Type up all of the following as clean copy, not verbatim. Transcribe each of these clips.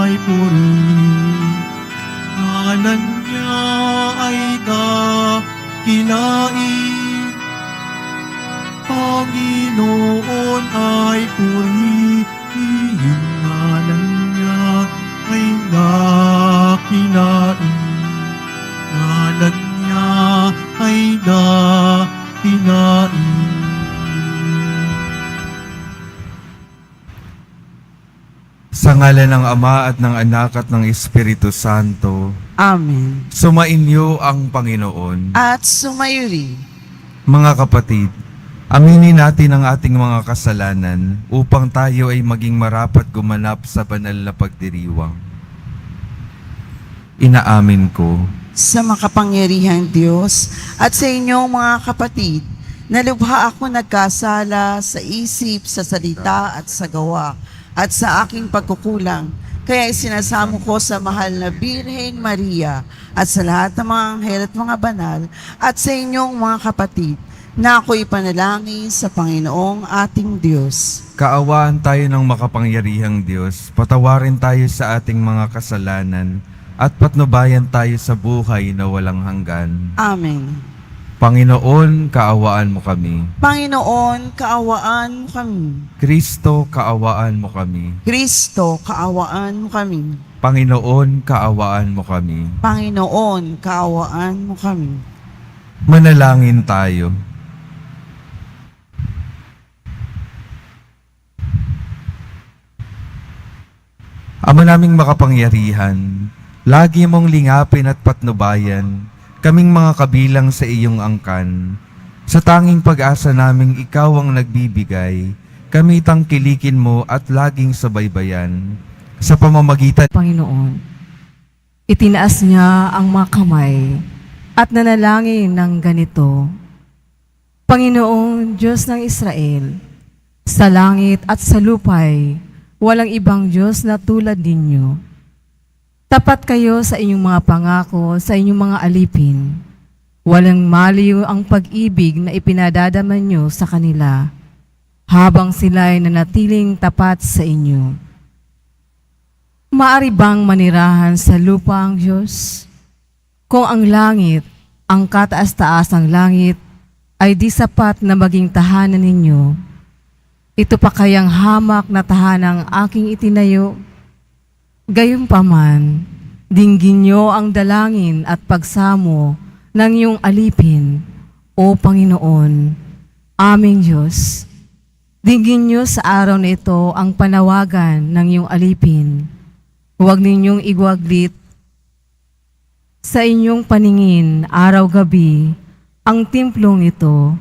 ay puri. Ngalan niya ay dakilain, Panginoon ay purihin. Ngalan niya ay dakilain, ngalan niya ay dakilain. Sa ngalan ng Ama at ng Anak at ng Espiritu Santo, Amen. sumainyo ang Panginoon. At sumayo rin. Mga kapatid, aminin natin ang ating mga kasalanan upang tayo ay maging marapat gumanap sa banal na pagdiriwang. Inaamin ko Sa makapangyarihang Diyos at sa inyong mga kapatid, na lubha ako nagkasala sa isip, sa salita at sa gawa, at sa aking pagkukulang. Kaya isinasamo ko sa mahal na Birhen Maria at sa lahat ng mga anghel at mga banal at sa inyong mga kapatid na ako'y panalangin sa Panginoong ating Diyos. kaawaan tayo ng makapangyarihang Diyos, patawarin tayo sa ating mga kasalanan at patnubayan tayo sa buhay na walang hanggan. Amen. Panginoon, kaawaan mo kami. Panginoon, kaawaan mo kami. Kristo, kaawaan mo kami. Kristo, kaawaan mo kami. Panginoon, kaawaan mo kami. Panginoon, kaawaan mo kami. Manalangin tayo. Ama naming makapangyarihan, lagi mong lingapin at patnubayan kaming mga kabilang sa iyong angkan. Sa tanging pag-asa naming ikaw ang nagbibigay, kami tangkilikin mo at laging sabaybayan. Sa pamamagitan Panginoon, itinaas niya ang mga kamay at nanalangin ng ganito: Panginoon, Diyos ng Israel, sa langit at sa lupay, walang ibang Diyos na tulad ninyo. Tapat kayo sa inyong mga pangako, sa inyong mga alipin. Walang maliw ang pag-ibig na ipinadadaman nyo sa kanila, habang sila'y nanatiling tapat sa inyo. Maari bang manirahan sa lupa ang Diyos? Kung ang langit, ang kataas-taasang langit, ay di sapat na maging tahanan ninyo, ito pa kayang hamak na tahanang aking itinayo? Gayunpaman, dinggin niyo ang dalangin at pagsamo ng iyong alipin, O Panginoon, aming Diyos. Dinggin niyo sa araw na ito ang panawagan ng iyong alipin. Huwag ninyong igwaglit sa inyong paningin araw-gabi ang timplong ito.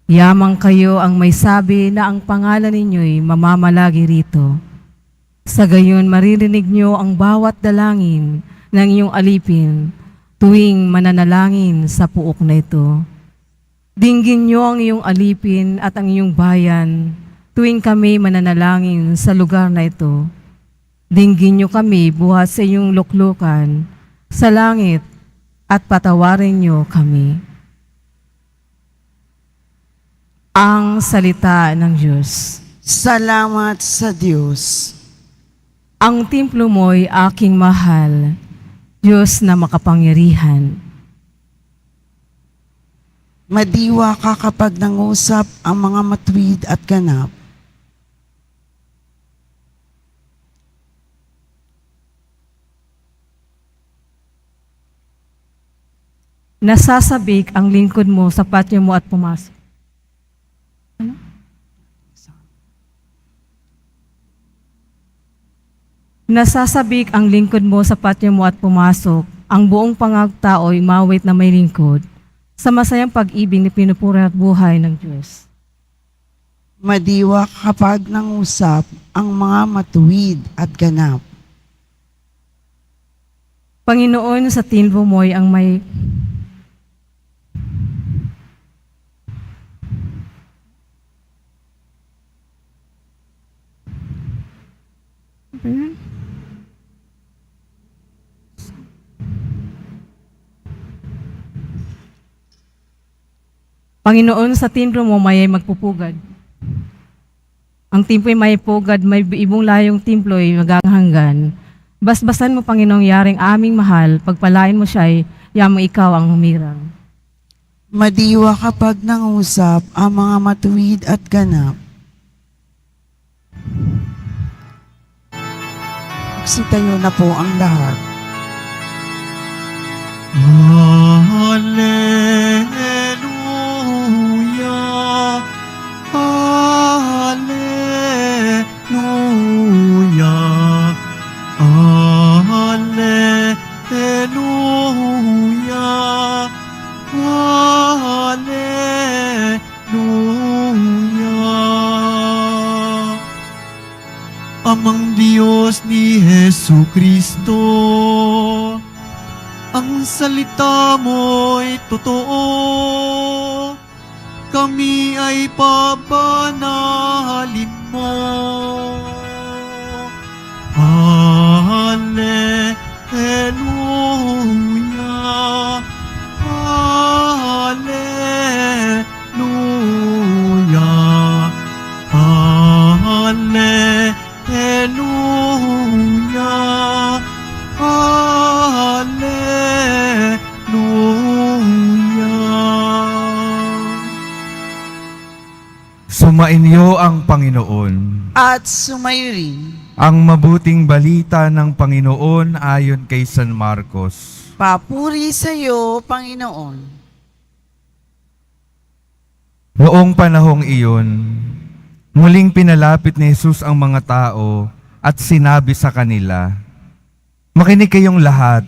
Yamang kayo ang may sabi na ang pangalan ninyo'y mamamalagi rito. Sa gayon maririnig niyo ang bawat dalangin ng iyong alipin tuwing mananalangin sa puok na ito. Dinggin niyo ang iyong alipin at ang iyong bayan tuwing kami mananalangin sa lugar na ito. Dinggin niyo kami buhat sa iyong luklukan sa langit at patawarin niyo kami. Ang salita ng Diyos. Salamat sa Diyos. Ang templo mo'y aking mahal, Diyos na makapangyarihan. Madiwa ka kapag nangusap ang mga matuwid at ganap. Nasasabik ang lingkod mo sa patio mo at pumasok. Nasasabik ang lingkod mo sa patio mo at pumasok, ang buong pangagtao'y mawit na may lingkod, sa masayang pag-ibig ni pinupuri at buhay ng Diyos. Madiwa kapag nangusap ang mga matuwid at ganap. Panginoon, sa templo mo'y ang may Panginoon, sa templo mo may magpupugad. Ang templo'y may pugad, may ibong layong templo'y maghahanggan. Basbasan mo, Panginoong yaring aming mahal, pagpalain mo siya'y yamang ikaw ang humirang. Madiwa kapag nangusap ang mga matuwid at ganap. Magsitayo na po ang lahat. Hallelujah, Hallelujah, Hallelujah, Hallelujah. Amang Diyos ni Jesu Kristo, ang salita mo'y totoo, kami ay papanalin mo. Hallelujah, Hallelujah, Hallelujah, Hallelujah. Sumainyo ang Panginoon. At sumayo rin. Ang mabuting balita ng Panginoon ayon kay San Marcos. Papuri sa iyo, Panginoon. Noong panahong iyon, muling pinalapit ni Jesus ang mga tao at sinabi sa kanila, "Makinig kayong lahat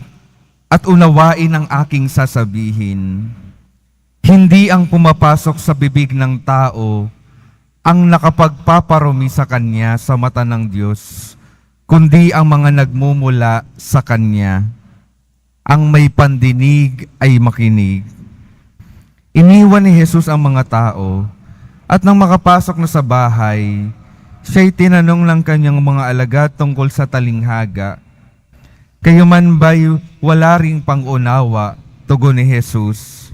at unawain ang aking sasabihin. Hindi ang pumapasok sa bibig ng tao ang nakapagpaparumi sa kanya sa mata ng Diyos, kundi ang mga nagmumula sa kanya. Ang may pandinig ay makinig." Iniwan ni Jesus ang mga tao, at nang makapasok na sa bahay, siya'y tinanong ng kanyang mga alagad tungkol sa talinghaga. "Kayo man ba'y wala ring pangunawa?" tugon ni Jesus.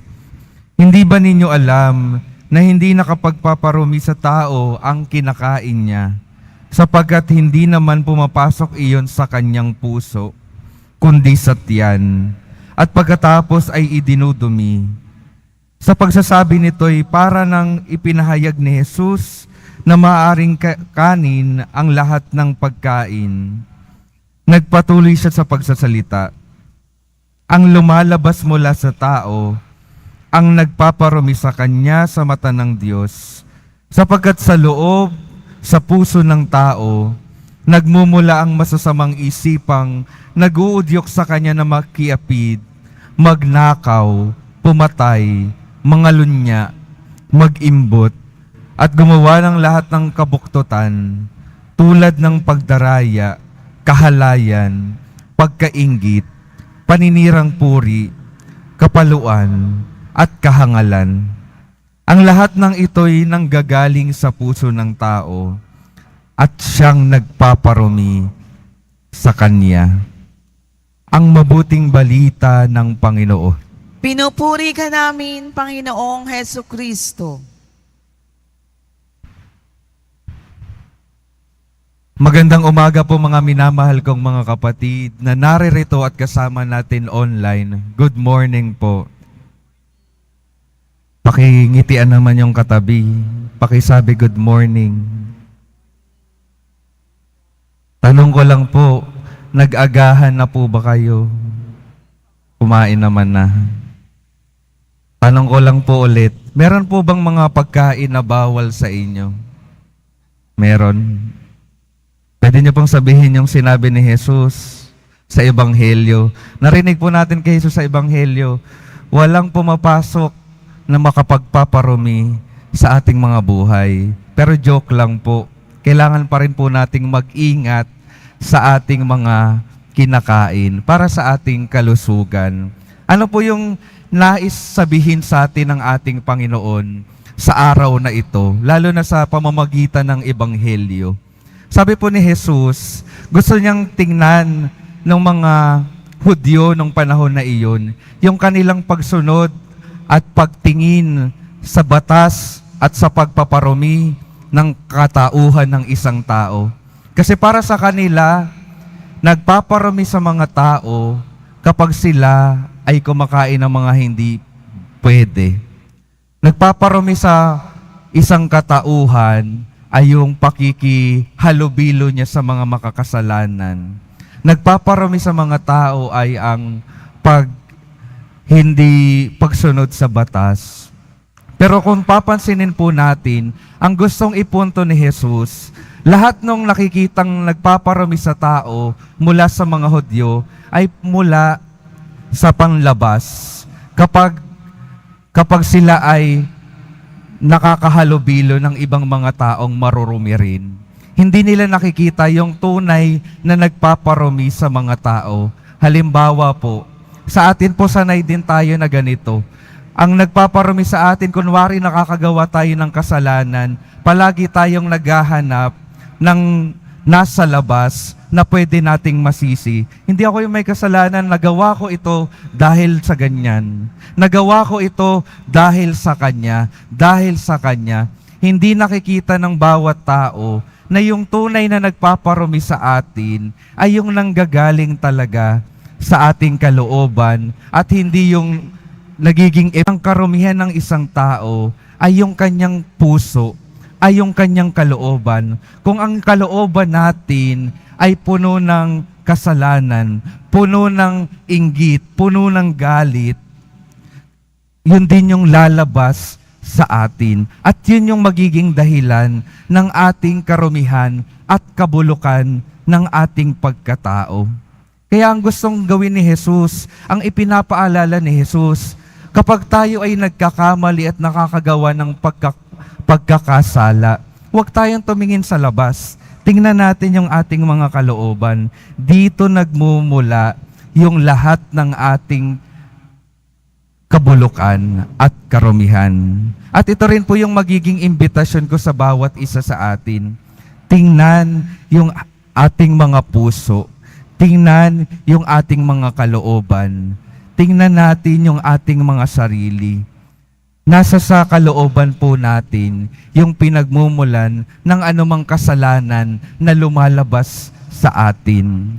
"Hindi ba ninyo alam na hindi nakapagpaparumi sa tao ang kinakain niya, sapagkat hindi naman pumapasok iyon sa kanyang puso, kundi sa tiyan, at pagkatapos ay idinudumi?" Sa pagsasabi nito'y para nang ipinahayag ni Jesus na maaaring kanin ang lahat ng pagkain. Nagpatuloy siya sa pagsasalita. "Ang lumalabas mula sa tao, ang nagpaparumi sa kanya sa mata ng Diyos, sapagkat sa loob, sa puso ng tao, nagmumula ang masasamang isipang nag-uudyok sa kanya na makiapid, magnakaw, pumatay, mangalunya, mag-imbot, at gumawa ng lahat ng kabuktutan, tulad ng pagdaraya, kahalayan, pagkainggit, paninirang puri, kapaluan, at kahangalan. Ang lahat ng ito'y nanggagaling sa puso ng tao, at siyang nagpaparumi sa kanya." Ang mabuting balita ng Panginoon. Pinupuri ka namin, Panginoong Hesu Kristo. Magandang umaga po mga minamahal kong mga kapatid na naririto at kasama natin online. Good morning po. Pakingitian naman yung katabi. Pakisabi good morning. Tanong ko lang po, nag-agahan na po ba kayo? Kumain naman na. Tanong ko lang po ulit, meron po bang mga pagkain na bawal sa inyo? Meron. Pwede niyo pong sabihin yung sinabi ni Jesus sa Ebanghelyo. Narinig po natin kay Jesus sa Ebanghelyo, walang pumapasok na makapagpaparumi sa ating mga buhay. Pero joke lang po, kailangan pa rin po nating mag-ingat sa ating mga kinakain para sa ating kalusugan. Ano po yung nais sabihin sa atin ng ating Panginoon sa araw na ito, lalo na sa pamamagitan ng Ebanghelyo? Sabi po ni Jesus, gusto niyang tingnan ng mga Hudyo nung panahon na iyon, yung kanilang pagsunod at pagtingin sa batas at sa pagpaparumi ng katauhan ng isang tao. Kasi para sa kanila, nagpaparami sa mga tao kapag sila ay kumakain ng mga hindi pwede. Nagpaparami sa isang katauhan ay yung pakikihalubilo niya sa mga makakasalanan. Nagpaparami sa mga tao ay ang hindi pagsunod sa batas. Pero kung papansinin po natin, ang gustong ipunto ni Jesus, lahat ng nakikitang nagpaparami sa tao mula sa mga Hudyo ay mula sa panlabas. Kapag sila ay nakakahalubilo ng ibang mga taong marurumi rin. Hindi nila nakikita yung tunay na nagpaparumi sa mga tao. Halimbawa po, sa atin po sanay din tayo na ganito. Ang nagpaparumi sa atin, kunwari nakakagawa tayo ng kasalanan, palagi tayong naghahanap ng nasa labas na pwede nating masisi. Hindi ako yung may kasalanan, nagawa ko ito dahil sa ganyan. Nagawa ko ito dahil sa kanya, dahil sa kanya. Hindi nakikita ng bawat tao na yung tunay na nagpaparumi sa atin ay yung nanggagaling talaga sa ating kalooban at hindi yung nagiging ang karumihan ng isang tao ay yung kanyang puso, ay yung kanyang kalooban. Kung ang kalooban natin ay puno ng kasalanan, puno ng inggit, puno ng galit, yun din yung lalabas sa atin. At yun yung magiging dahilan ng ating karumihan at kabulukan ng ating pagkatao. Kaya ang gustong gawin ni Jesus, ang ipinapaalala ni Jesus, kapag tayo ay nagkakamali at nakakagawa ng pagkakasala, huwag tayong tumingin sa labas. Tingnan natin yung ating mga kalooban. Dito nagmumula yung lahat ng ating kabulukan at karumihan. At ito rin po yung magiging imbitasyon ko sa bawat isa sa atin. Tingnan yung ating mga puso. Tingnan yung ating mga kalooban. Tingnan natin yung ating mga sarili. Nasa sa kalooban po natin yung pinagmumulan ng anumang kasalanan na lumalabas sa atin.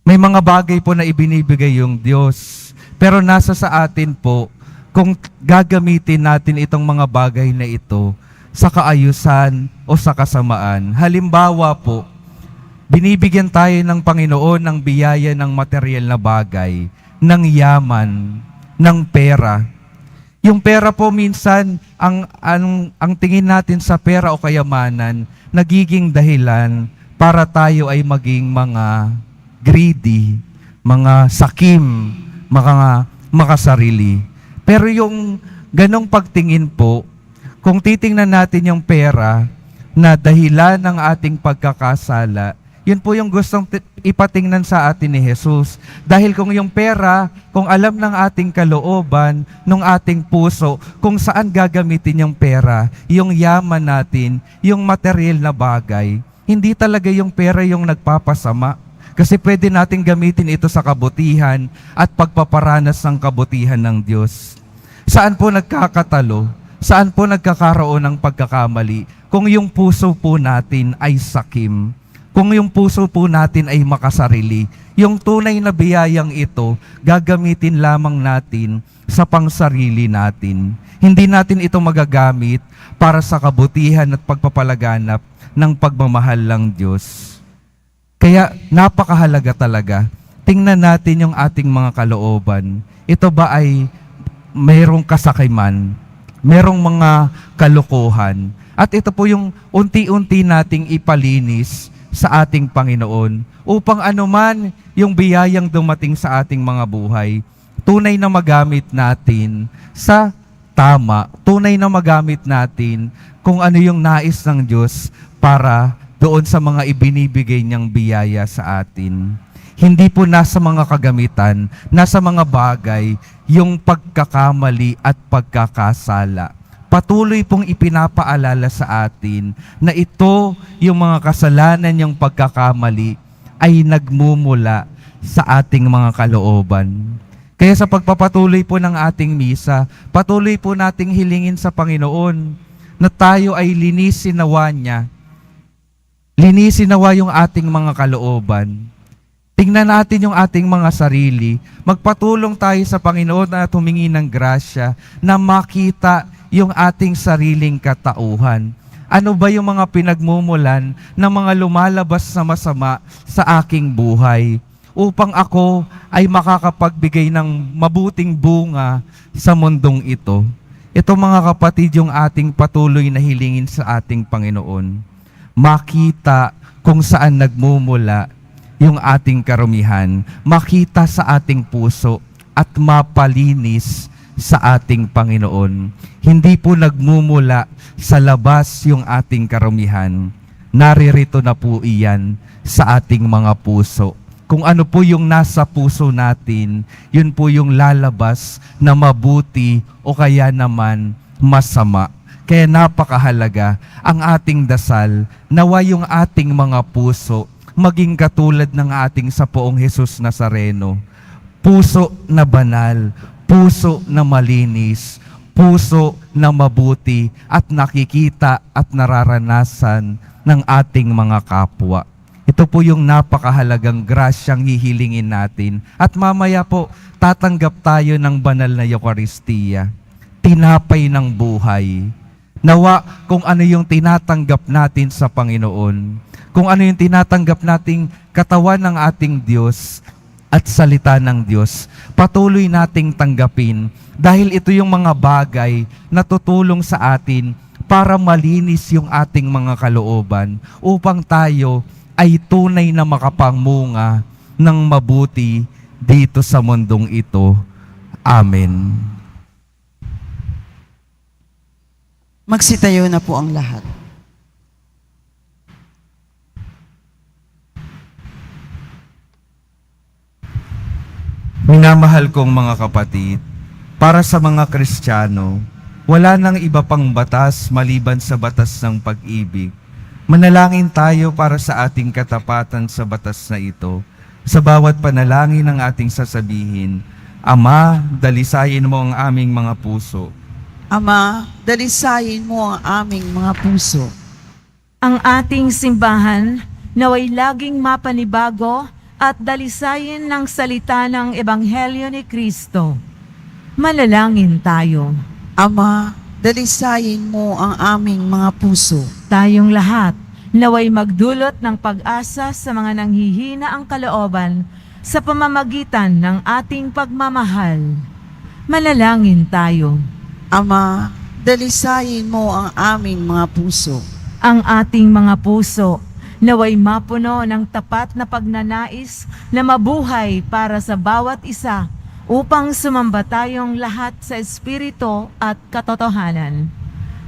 May mga bagay po na ibinibigay yung Diyos, pero nasa sa atin po kung gagamitin natin itong mga bagay na ito sa kaayusan o sa kasamaan. Halimbawa po, binibigyan tayo ng Panginoon ng biyaya ng material na bagay, ng yaman, ng pera. Yung pera po minsan, ang tingin natin sa pera o kayamanan, nagiging dahilan para tayo ay maging mga greedy, mga sakim, mga makasarili. Pero yung ganong pagtingin po, kung titingnan natin yung pera na dahilan ng ating pagkakasala, yun po yung gustong ipatingnan sa atin ni Jesus. Dahil kung yung pera, kung alam ng ating kalooban, ng ating puso, kung saan gagamitin yung pera, yung yaman natin, yung material na bagay, hindi talaga yung pera yung nagpapasama. Kasi pwede natin gamitin ito sa kabutihan at pagpaparanas ng kabutihan ng Diyos. Saan po nagkakatalo? Saan po nagkakaroon ng pagkakamali? Kung yung puso po natin ay sakim. Kung yung puso po natin ay makasarili, yung tunay na biyayang ito, gagamitin lamang natin sa pangsarili natin. Hindi natin ito magagamit para sa kabutihan at pagpapalaganap ng pagmamahal ng Diyos. Kaya napakahalaga talaga, tingnan natin yung ating mga kalooban. Ito ba ay mayroong kasakiman, mayroong mga kalokohan, at ito po yung unti-unti nating ipalinis sa ating Panginoon upang anuman yung biyayang dumating sa ating mga buhay, tunay na magamit natin sa tama, tunay na magamit natin kung ano yung nais ng Diyos para doon sa mga ibinibigay niyang biyaya sa atin. Hindi po nasa mga kagamitan, nasa mga bagay yung pagkakamali at pagkakasala. Patuloy pong ipinapaalala sa atin na ito, yung mga kasalanan, yung pagkakamali, ay nagmumula sa ating mga kalooban. Kaya sa pagpapatuloy po ng ating misa, patuloy po nating hilingin sa Panginoon na tayo ay linisin nawa niya. Linisin nawa yung ating mga kalooban. Tingnan natin yung ating mga sarili. Magpatulong tayo sa Panginoon na humingi ng grasya na makita yung ating sariling katauhan. Ano ba yung mga pinagmumulan ng mga lumalabas na masama sa aking buhay upang ako ay makakapagbigay ng mabuting bunga sa mundong ito? Ito mga kapatid yung ating patuloy na hilingin sa ating Panginoon. Makita kung saan nagmumula yung ating karumihan, makita sa ating puso at mapalinis sa ating Panginoon. Hindi po nagmumula sa labas yung ating karumihan. Naririto na po iyan sa ating mga puso. Kung ano po yung nasa puso natin, yun po yung lalabas na mabuti o kaya naman masama. Kaya napakahalaga ang ating dasal, nawa yung ating mga puso maging katulad ng ating sa Poong Jesus Nazareno. Puso na banal, puso na malinis, puso na mabuti at nakikita at nararanasan ng ating mga kapwa. Ito po yung napakahalagang grasyang hihilingin natin. At mamaya po, tatanggap tayo ng banal na Eucharistia, tinapay ng buhay. Nawa kung ano yung tinatanggap natin sa Panginoon, kung ano yung tinatanggap nating katawan ng ating Diyos at salita ng Diyos, patuloy nating tanggapin dahil ito yung mga bagay na tutulong sa atin para malinis yung ating mga kalooban upang tayo ay tunay na makapamunga ng mabuti dito sa mundong ito. Amen. Magsitayo na po ang lahat. Minamahal kong mga kapatid, para sa mga Kristiyano, wala nang iba pang batas maliban sa batas ng pag-ibig. Manalangin tayo para sa ating katapatan sa batas na ito. Sa bawat panalangin ng ating sasabihin, Ama, dalisayin mo ang aming mga puso. Ama, dalisayin mo ang aming mga puso. Ang ating simbahan naway laging mapanibago at dalisayin ng salita ng Ebanghelyo ni Kristo. Manalangin tayo. Ama, dalisayin mo ang aming mga puso. Tayong lahat naway magdulot ng pag-asa sa mga nanghihina ang kalooban sa pamamagitan ng ating pagmamahal. Manalangin tayo. Ama, dalisayin mo ang aming mga puso. Ang ating mga puso naway mapuno ng tapat na pagnanais na mabuhay para sa bawat isa upang sumamba tayong lahat sa Espiritu at katotohanan.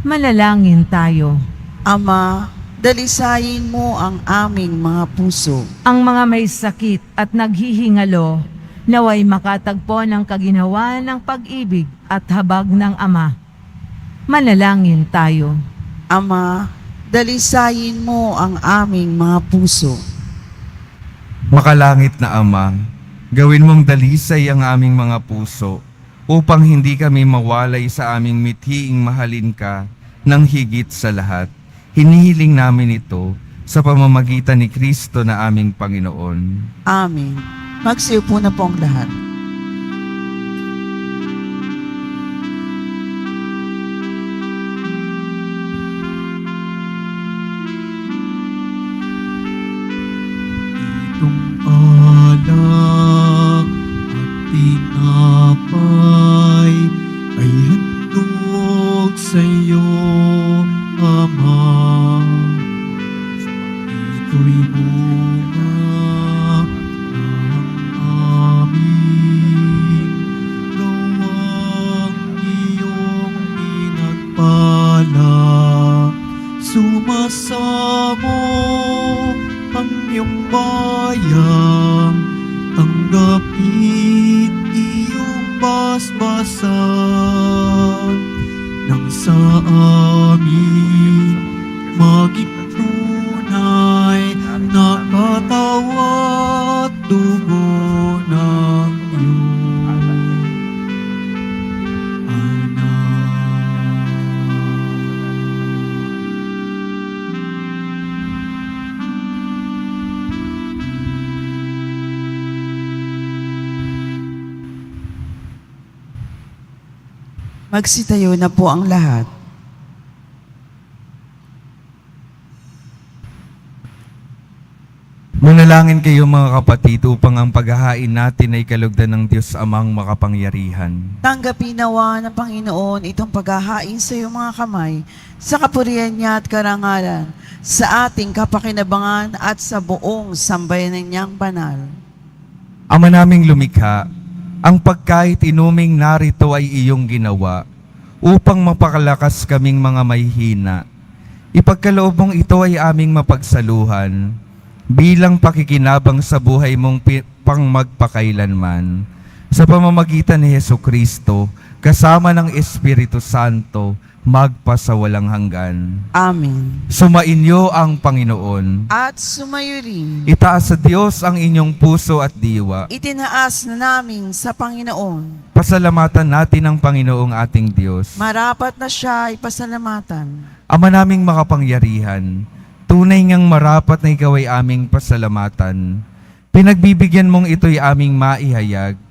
Manalangin tayo. Ama, dalisayin mo ang aming mga puso. Ang mga may sakit at naghihingalo naway makatagpo ng kaginawa ng pag-ibig at habag ng Ama. Manalangin tayo. Ama, dalisayin mo ang aming mga puso. Makalangit na Ama, gawin mong dalisay ang aming mga puso upang hindi kami mawalay sa aming mithiing mahalin ka ng higit sa lahat. Hinihiling namin ito sa pamamagitan ni Kristo na aming Panginoon. Amen. Magsiupo na po ang lahat. Itong alak at tinapay ay handog sa iyo, Ama. Ito'y bunga ng aming gawang iyong pinagpala. Sumasamo ang iyong bayan, tanggapin iyong basbasan, nang sa amin maging tunay na katawan at dugo ng iyong anak. Magsitayo na po ang lahat. Manalangin kayo mga kapatid upang ang paghahain natin ay kalugdan ng Diyos Amang makapangyarihan. Tanggapin nawa ng Panginoon itong paghahain sa iyong mga kamay, sa kapurihan niya at karangalan, sa ating kapakinabangan at sa buong sambayanan niyang banal. Ama naming lumikha, ang pagkait inuming narito ay iyong ginawa upang mapakalakas kaming mga may hina. Ipagkaloob mong ito ay aming mapagsaluhan bilang pakikinabang sa buhay mong pang magpakailanman. Sa pamamagitan ni Hesukristo, kasama ng Espiritu Santo, magpasawalang hanggan. Amen. Sumainyo ang Panginoon. At sumayo rin, Itaas sa Diyos ang inyong puso at diwa. itinaas na namin sa Panginoon. Pasalamatan natin ang Panginoong ating Diyos. Marapat na siya ay pasalamatan. Ama naming makapangyarihan, tunay ngang marapat na ikaw ay aming pasalamatan. Pinagbibigyan mong ito'y aming maihayag,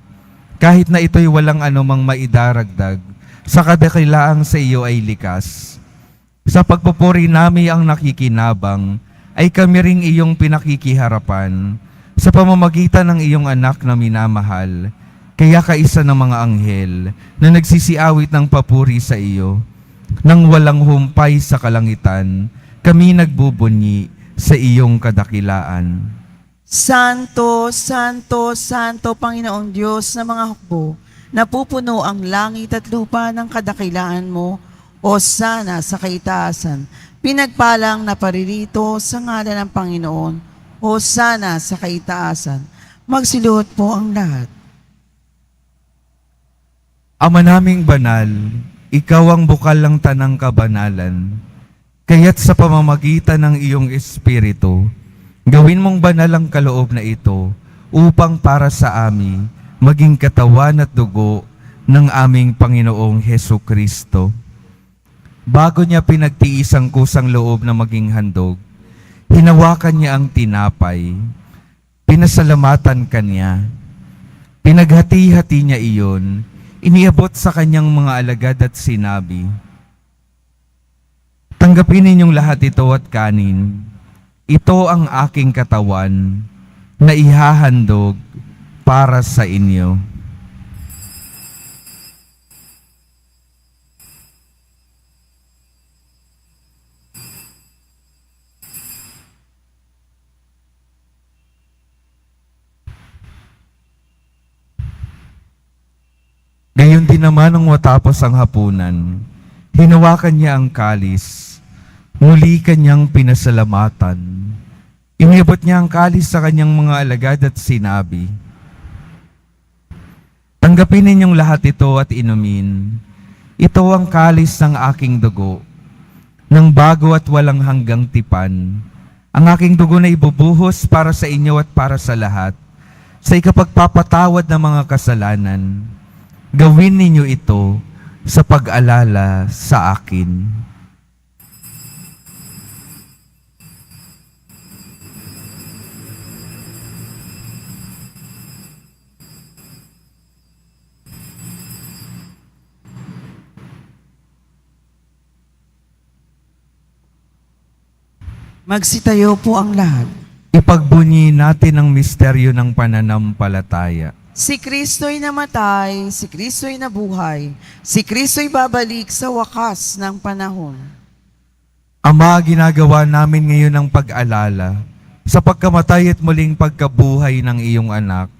kahit na ito'y walang anumang maidaragdag, sa kadakilaang sa iyo ay likas. Sa pagpupuri namin ang nakikinabang, ay kami ring iyong pinakikiharapan, sa pamamagitan ng iyong anak na minamahal, kaya kaisa ng mga anghel na nagsisiawit ng papuri sa iyo, nang walang humpay sa kalangitan, kami nagbubunyi sa iyong kadakilaan. Santo, Santo, Santo, Panginoong Diyos ng mga hukbo, napupuno ang langit at lupa ng kadakilaan mo, o sana sa kaitaasan. Pinagpalang na paririto sa ngalan ng Panginoon, o sana sa kaitaasan. Magsiluhod po ang lahat. Ama naming banal, ikaw ang bukal ng tanang kabanalan. Kaya't sa pamamagitan ng iyong Espiritu, gawin mong banal ang kaloob na ito upang para sa amin maging katawan at dugo ng aming Panginoong Hesukristo. Bago niya pinagtiis ang kusang loob na maging handog, hinawakan niya ang tinapay, pinasalamatan kanya, pinaghati-hati niya iyon, iniabot sa kanyang mga alagad at sinabi, "Tanggapin ninyong lahat ito at kanin. Ito ang aking katawan na ihahandog para sa inyo." Gayon din naman nung matapos ang hapunan, hinawakan niya ang kalis, muli kanyang pinasalamatan. Iniabot niya ang kalis sa kanyang mga alagad at sinabi, "Tanggapin ninyong lahat ito at inumin. Ito ang kalis ng aking dugo, ng bago at walang hanggang tipan. Ang aking dugo na ibubuhos para sa inyo at para sa lahat, sa ikapagpapatawad ng mga kasalanan. Gawin ninyo ito sa pag-alala sa akin." Magsitayo po ang lahat. Ipagbunyi natin ang misteryo ng pananampalataya. Si Kristo'y namatay, si Kristo'y nabuhay, si Kristo'y babalik sa wakas ng panahon. Ama, ginagawa namin ngayon ang pag-alala sa pagkamatay at muling pagkabuhay ng iyong anak.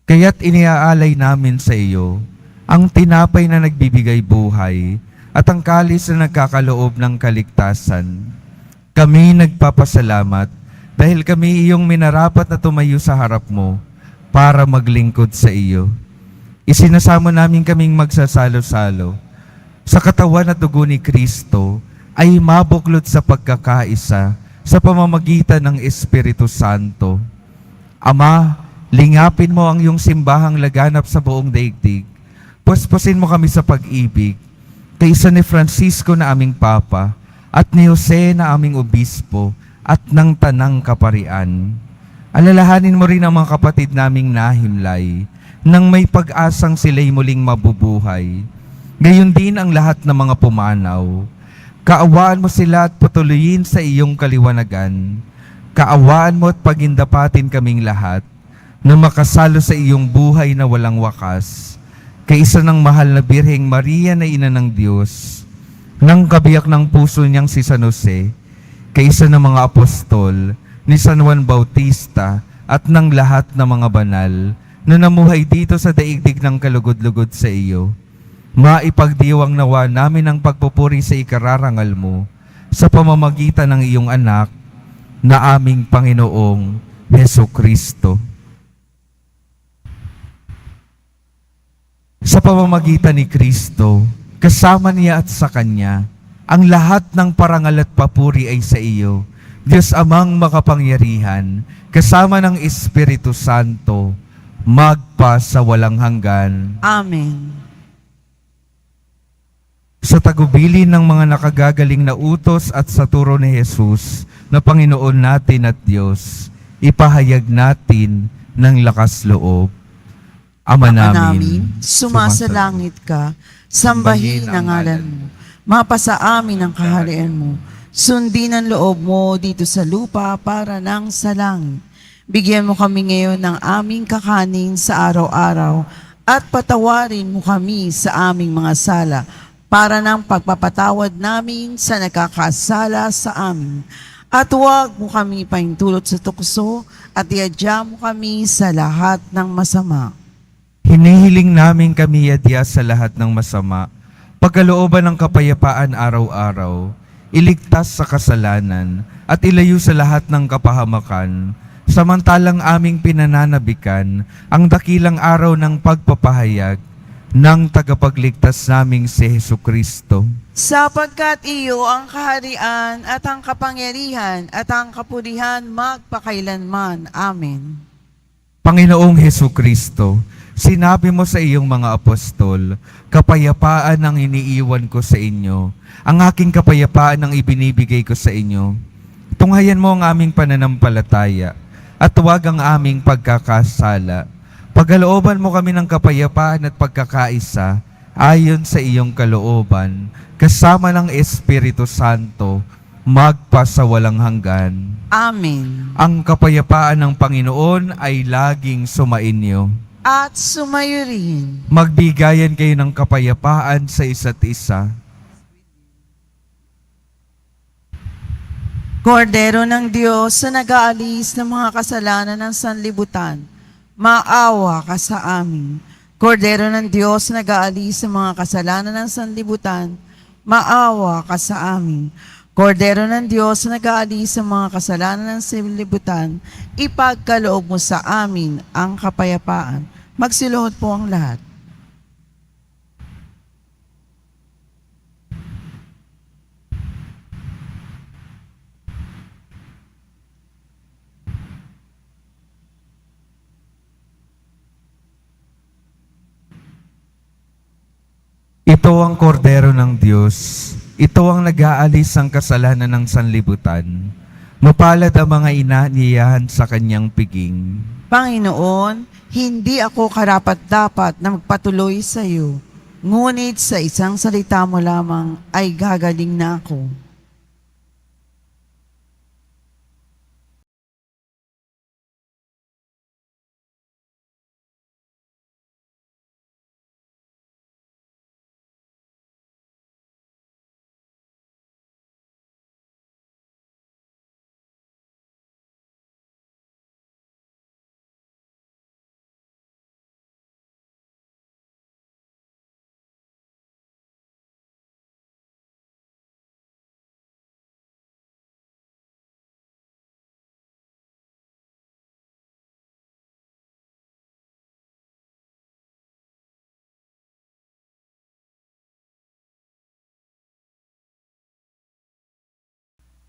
Kaya't iniaalay namin sa iyo ang tinapay na nagbibigay buhay at ang kalis na nagkakaloob ng kaligtasan. Kami nagpapasalamat dahil kami iyong minarapat na tumayo sa harap mo para maglingkod sa iyo. Isinasamo namin kaming magsasalo-salo sa katawan at dugo ni Kristo ay mabuklod sa pagkakaisa sa pamamagitan ng Espiritu Santo. Ama, lingapin mo ang iyong simbahang laganap sa buong daigdig. Puspusin mo kami sa pag-ibig, kaisa ni Francisco na aming Papa, at ni Jose na aming Obispo, at ng Tanang Kaparian. Alalahanin mo rin ang mga kapatid naming nahimlay, nang may pag-asang sila'y muling mabubuhay. Gayon din ang lahat ng mga pumanaw. Kaawaan mo sila at patuloyin sa iyong kaliwanagan. Kaawaan mo at pagindapatin kaming lahat na makasalo sa iyong buhay na walang wakas. Kaisa ng mahal na Birheng Maria na Ina ng Diyos, ng kabiyak ng puso niyang si San Jose, kaisa ng mga apostol, ni San Juan Bautista, at ng lahat ng mga banal na namuhay dito sa daigdig ng kalugod-lugod sa iyo. Maipagdiwang nawa namin ang pagpupuri sa ikararangal mo sa pamamagitan ng iyong anak na aming Panginoong Hesukristo. Sa pamamagitan ni Kristo, kasama niya at sa Kanya, ang lahat ng parangal at papuri ay sa iyo, Diyos Amang makapangyarihan, kasama ng Espiritu Santo, magpa sa walang hanggan. Amen. Sa tagubilin ng mga nakagagaling na utos at sa turo ni Jesus na Panginoon natin at Diyos, ipahayag natin ng lakas loob. Ama namin, sumasalangit ka, sambahin ang ngalan mo, mapasa amin ang kaharian mo, sundin ang loob mo dito sa lupa para nang sa langit. Bigyan mo kami ngayon ng aming kakanin sa araw-araw at patawarin mo kami sa aming mga sala para ng pagpapatawad namin sa nakakasala sa amin. At huwag mo kami paintulot sa tukso at iadya mo kami sa lahat ng masama. hinihiling namin kami yadya sa lahat ng masama, pagkalooban ng kapayapaan araw-araw, iligtas sa kasalanan at ilayo sa lahat ng kapahamakan, samantalang aming pinananabikan ang dakilang araw ng pagpapahayag ng tagapagligtas naming si Hesukristo. Sapagkat iyo ang kaharian at ang kapangyarihan at ang kapurihan magpakailanman. Amen. Panginoong Hesukristo, sinabi mo sa iyong mga apostol, kapayapaan ang iniiwan ko sa inyo, ang aking kapayapaan ang ibinibigay ko sa inyo. Tunghayan mo ang aming pananampalataya at huwag ang aming pagkakasala. Pagkalooban mo kami ng kapayapaan at pagkakaisa ayon sa iyong kalooban, kasama ng Espiritu Santo, magpa sa walang hanggan. Amen. Ang kapayapaan ng Panginoon ay laging sumainyo. At sumayo rin. Magbigayan kayo ng kapayapaan sa isa't isa. Kordero ng Diyos na nag-aalis ng mga kasalanan ng sanlibutan, maawa ka sa amin. Kordero ng Diyos na nag-aalis ng mga kasalanan ng sanlibutan, maawa ka sa amin. Kordero ng Diyos na nag-aalis ng mga kasalanan ng sanlibutan, ipagkaloob mo sa amin ang kapayapaan. Magsiluhod po ang lahat. Ito ang kordero ng Diyos. Ito ang nag-aalis ng kasalanan ng sanlibutan. Mapalad ang mga inaniyahan sa kanyang piging. Panginoon, hindi ako karapat-dapat na magpatuloy sa iyo, ngunit sa isang salita mo lamang ay gagaling na ako.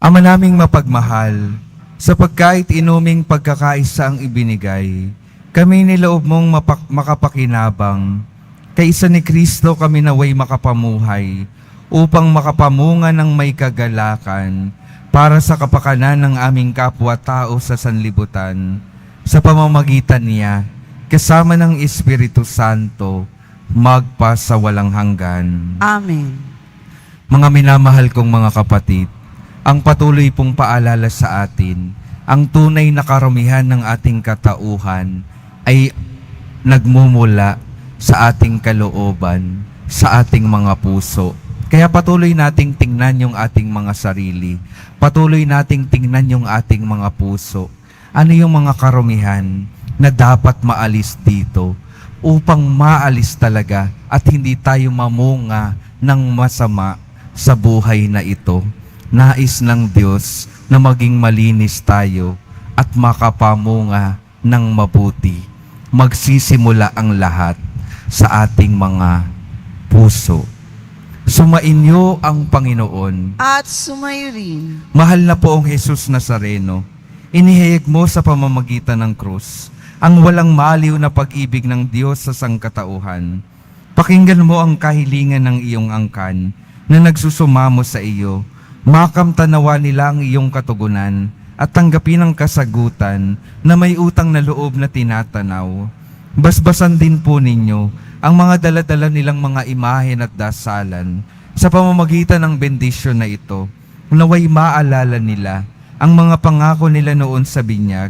Ama naming mapagmahal, sa pagkait inuming pagkakaisa ang ibinigay, kami niloob mong makapakinabang. Kaisa ni Kristo kami naway makapamuhay, upang makapamunga ng may kagalakan, para sa kapakanan ng aming kapwa-tao sa sanlibutan. Sa pamamagitan niya, kasama ng Espiritu Santo, magpa sa walang hanggan. Amen. Mga minamahal kong mga kapatid, ang patuloy pong paalala sa atin, ang tunay na karamihan ng ating katauhan ay nagmumula sa ating kalooban, sa ating mga puso. Kaya patuloy nating tingnan yung ating mga sarili. Patuloy nating tingnan yung ating mga puso. Ano yung mga karamihan na dapat maalis dito upang maalis talaga at hindi tayo mamunga ng masama sa buhay na ito. Nais ng Diyos na maging malinis tayo at makapamunga ng mabuti. Magsisimula ang lahat sa ating mga puso. Sumainyo ang Panginoon. At sumayo rin. Mahal na poong Jesus Nazareno, inihayag mo sa pamamagitan ng krus ang walang maliw na pag-ibig ng Diyos sa sangkatauhan. Pakinggan mo ang kahilingan ng iyong angkan na nagsusumamo sa iyo. Makamtanawa nila ang iyong katugunan at tanggapin ang kasagutan na may utang na loob na tinatanaw. Basbasan din po ninyo ang mga daladala nilang mga imahen at dasalan sa pamamagitan ng bendisyon na ito, naway maalala nila ang mga pangako nila noon sa binyag,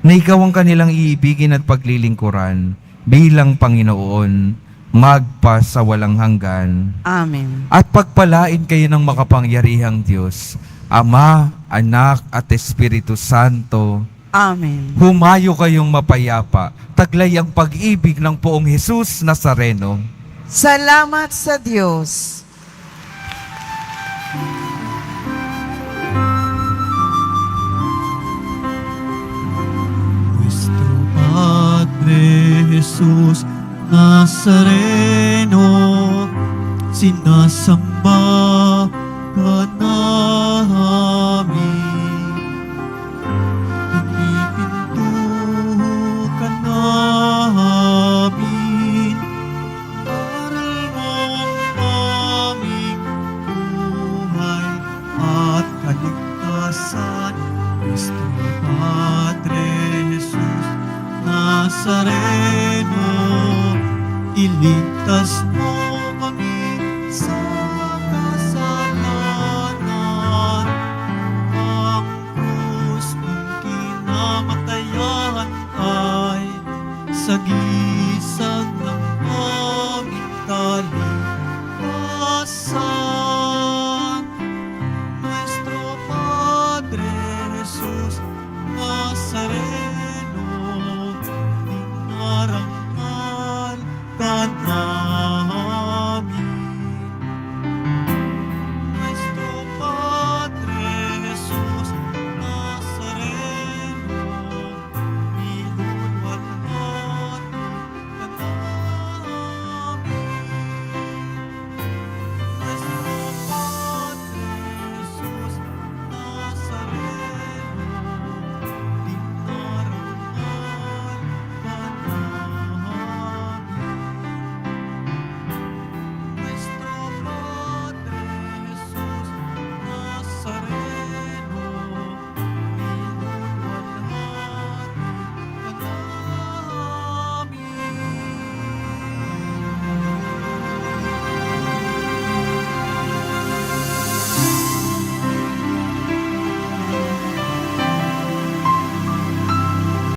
na ikaw ang kanilang iibigin at paglilingkuran bilang Panginoon, magpa sa walang hanggan. Amen. At pagpalain kayo ng makapangyarihang Diyos, Ama, Anak at Espiritu Santo. Amen. Humayo kayong mapayapa, taglay ang pag-ibig ng poong Jesus Nazareno. Salamat sa Diyos. Nuestro Padre Jesus Nazareno, sinasamba ka namin. Pinipinto ka namin, aral mo ang aming buhay at kaligtasan. Nuestro Padre Jesus Nazareno, iligtas mo kami sa kasalanan. Ang krus mong kinamatayan ay sagisag ng